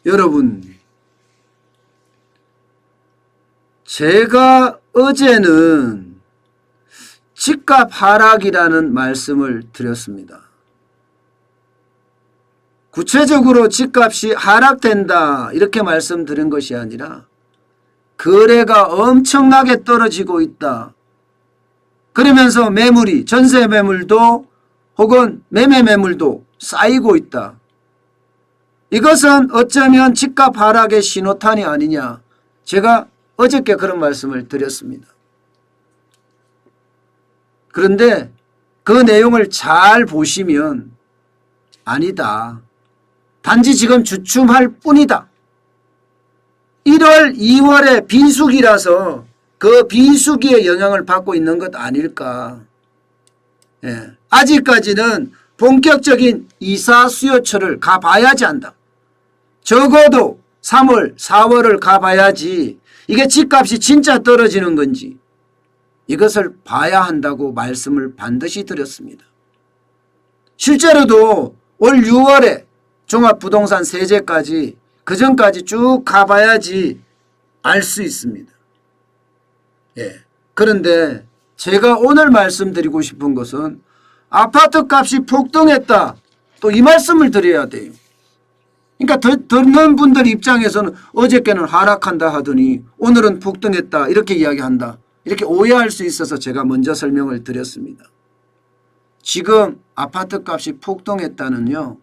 여러분, 제가 어제는 집값 하락이라는 말씀을 드렸습니다. 구체적으로 집값이 하락된다 이렇게 말씀드린 것이 아니라 거래가 엄청나게 떨어지고 있다. 그러면서 매물이 전세 매물도 혹은 매매 매물도 쌓이고 있다. 이것은 어쩌면 집값 하락의 신호탄이 아니냐. 제가 어저께 그런 말씀을 드렸습니다. 그런데 그 내용을 잘 보시면 아니다. 단지 지금 주춤할 뿐이다. 1월, 2월에 비수기라서 그 비수기의 영향을 받고 있는 것 아닐까. 예. 아직까지는 본격적인 이사 수요철을 가봐야지 한다. 적어도 3월, 4월을 가봐야지 이게 집값이 진짜 떨어지는 건지 이것을 봐야 한다고 말씀을 반드시 드렸습니다. 실제로도 올 6월에 종합부동산 세제까지 그전까지 쭉 가봐야지 알 수 있습니다. 예. 그런데 제가 오늘 말씀드리고 싶은 것은 아파트 값이 폭등했다. 또 이 말씀을 드려야 돼요. 그러니까 듣는 분들 입장에서는 어저께는 하락한다 하더니 오늘은 폭등했다 이렇게 이야기한다. 이렇게 오해할 수 있어서 제가 먼저 설명을 드렸습니다. 지금 아파트 값이 폭등했다는요.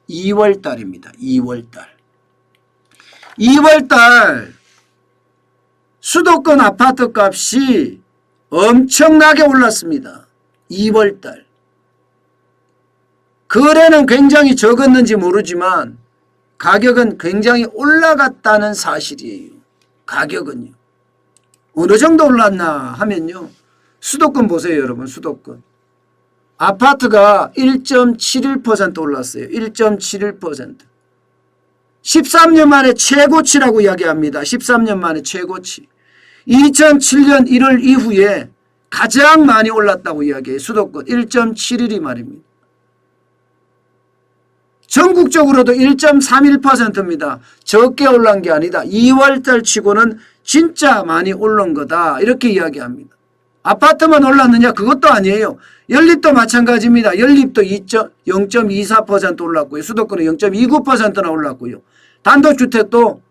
2월 달입니다. 2월 달. 2월 달 수도권 아파트 값이 엄청나게 올랐습니다. 2월 달. 거래는 굉장히 적었는지 모르지만 가격은 굉장히 올라갔다는 사실이에요. 가격은요. 어느 정도 올랐나 하면요. 수도권 보세요, 여러분. 수도권. 아파트가 1.71% 올랐어요. 1.71%. 13년 만에 최고치라고 이야기합니다. 13년 만에 최고치. 2007년 1월 이후에 가장 많이 올랐다고 이야기해요. 수도권 1.71이 말입니다. 전국적으로도 1.31%입니다. 적게 올란 게 아니다. 2월달 치고는 진짜 많이 오른 거다. 이렇게 이야기합니다. 아파트만 올랐느냐? 그것도 아니에요. 연립도 마찬가지입니다. 연립도 0.24% 올랐고요. 수도권은 0.29%나 올랐고요. 단독주택도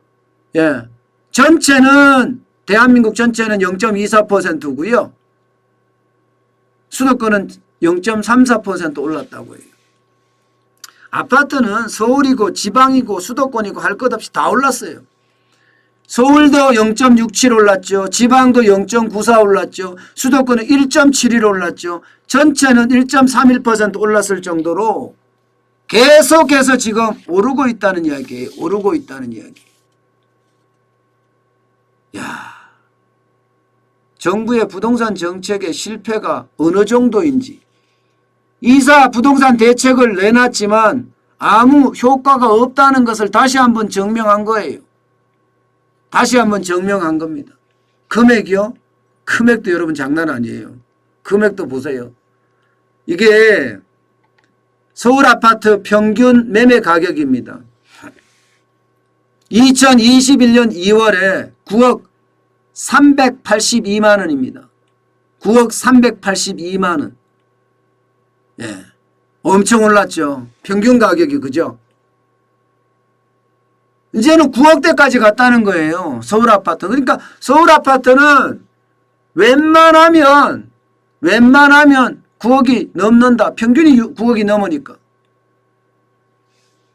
전체는 대한민국 전체는 0.24%고요. 수도권은 0.34% 올랐다고 해요. 아파트는 서울이고 지방이고 수도권이고 할 것 없이 다 올랐어요. 서울도 0.67 올랐죠. 지방도 0.94 올랐죠. 수도권은 1.71 올랐죠. 전체는 1.31% 올랐을 정도로 계속해서 지금 오르고 있다는 이야기예요. 오르고 있다는 이야기. 야, 정부의 부동산 정책의 실패가 어느 정도인지. 이사 부동산 대책을 내놨지만 아무 효과가 없다는 것을 다시 한번 증명한 거예요. 다시 한번 증명한 겁니다. 금액이요? 금액도 여러분 장난 아니에요. 금액도 보세요. 이게 서울 아파트 평균 매매 가격입니다. 2021년 2월에 9억 382만 원입니다. 9억 382만 원. 예, 엄청 올랐죠. 평균 가격이 그죠? 이제는 9억대까지 갔다는 거예요. 서울 아파트. 그러니까 서울 아파트는 웬만하면 9억이 넘는다. 평균이 9억이 넘으니까.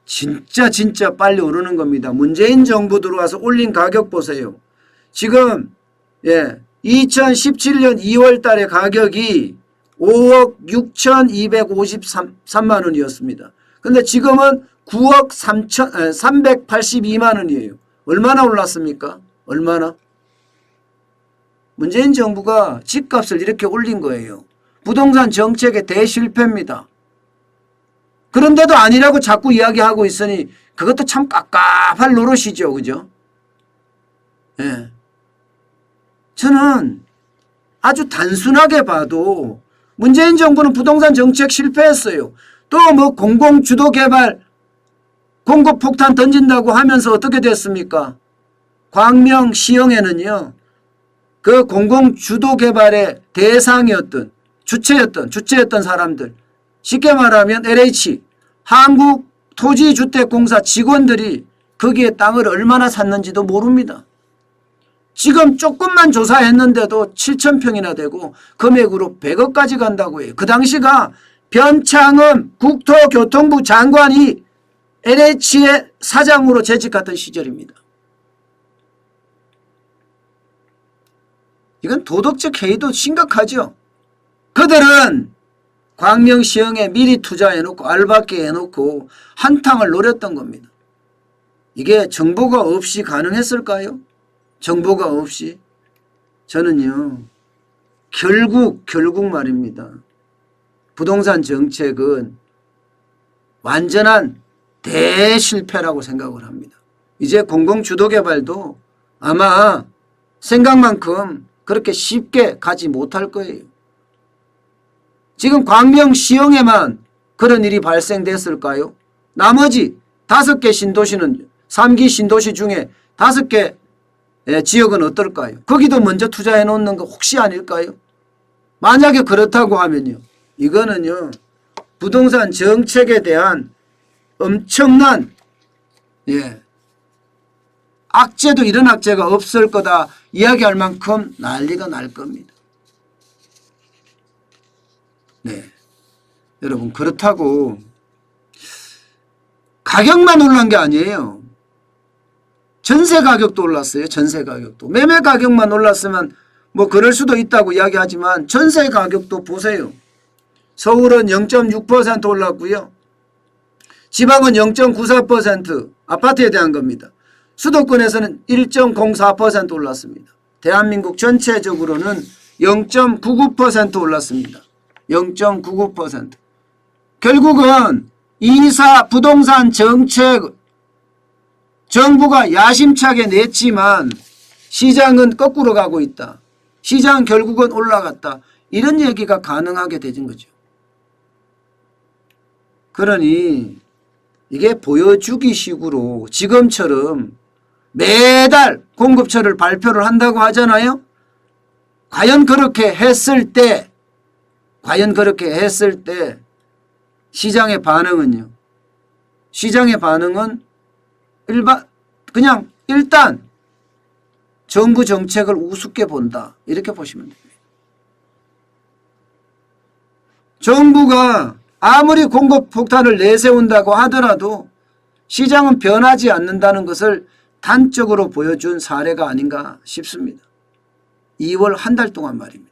진짜 빨리 오르는 겁니다. 문재인 정부 들어와서 올린 가격 보세요. 지금 2017년 2월 달에 가격이 5억 6,253만 원이었습니다. 근데 지금은 9억 382만 원이에요. 얼마나 올랐습니까? 얼마나? 문재인 정부가 집값을 이렇게 올린 거예요. 부동산 정책의 대실패입니다. 그런데도 아니라고 자꾸 이야기하고 있으니 그것도 참 깝깝할 노릇이죠. 그죠? 예. 저는 아주 단순하게 봐도 문재인 정부는 부동산 정책 실패했어요. 또 뭐 공공주도 개발 공급폭탄 던진다고 하면서 어떻게 됐습니까? 광명시형에는요. 그 공공주도개발의 대상이었던 주체였던 사람들, 쉽게 말하면 LH 한국토지주택공사 직원들이 거기에 땅을 얼마나 샀는지도 모릅니다. 지금 조금만 조사했는데도 7,000평이나 되고 금액으로 100억까지 간다고 해요. 그 당시가 변창흠 국토교통부 장관이 LH의 사장으로 재직했던 시절입니다. 이건 도덕적 해이도 심각하죠. 그들은 광명시형에 미리 투자해놓고 알박기 해놓고 한탕을 노렸던 겁니다. 이게 정보가 없이 가능했을까요? 정보가 없이? 저는요. 결국 말입니다. 부동산 정책은 완전한 대실패라고 생각을 합니다. 이제 공공주도개발도 아마 생각만큼 그렇게 쉽게 가지 못할 거예요. 지금 광명시형에만 그런 일이 발생됐을까요? 나머지 5개 신도시는 3기 신도시 중에 5개 지역은 어떨까요? 거기도 먼저 투자해 놓는 거 혹시 아닐까요? 만약에 그렇다고 하면요. 이거는요. 부동산 정책에 대한 엄청난 악재도 이런 악재가 없을 거다 이야기할 만큼 난리가 날 겁니다. 네, 여러분 그렇다고 가격만 올란 게 아니에요. 전세 가격도 올랐어요. 전세 가격도. 매매 가격만 올랐으면 뭐 그럴 수도 있다고 이야기하지만 전세 가격도 보세요. 서울은 0.6% 올랐고요. 지방은 0.94% 아파트에 대한 겁니다. 수도권에서는 1.04% 올랐습니다. 대한민국 전체적으로는 0.99% 올랐습니다. 0.99%. 결국은 이사 부동산 정책 정부가 야심차게 냈지만 시장은 거꾸로 가고 있다. 시장 결국은 올라갔다. 이런 얘기가 가능하게 되는 거죠. 그러니 이게 보여주기 식으로 지금처럼 매달 공급처를 발표를 한다고 하잖아요. 과연 그렇게 했을 때 시장의 반응은요. 시장의 반응은 그냥 일단 정부 정책을 우습게 본다. 이렇게 보시면 됩니다. 정부가 아무리 공급폭탄을 내세운다고 하더라도 시장은 변하지 않는다는 것을 단적으로 보여준 사례가 아닌가 싶습니다. 2월 한 달 동안 말입니다.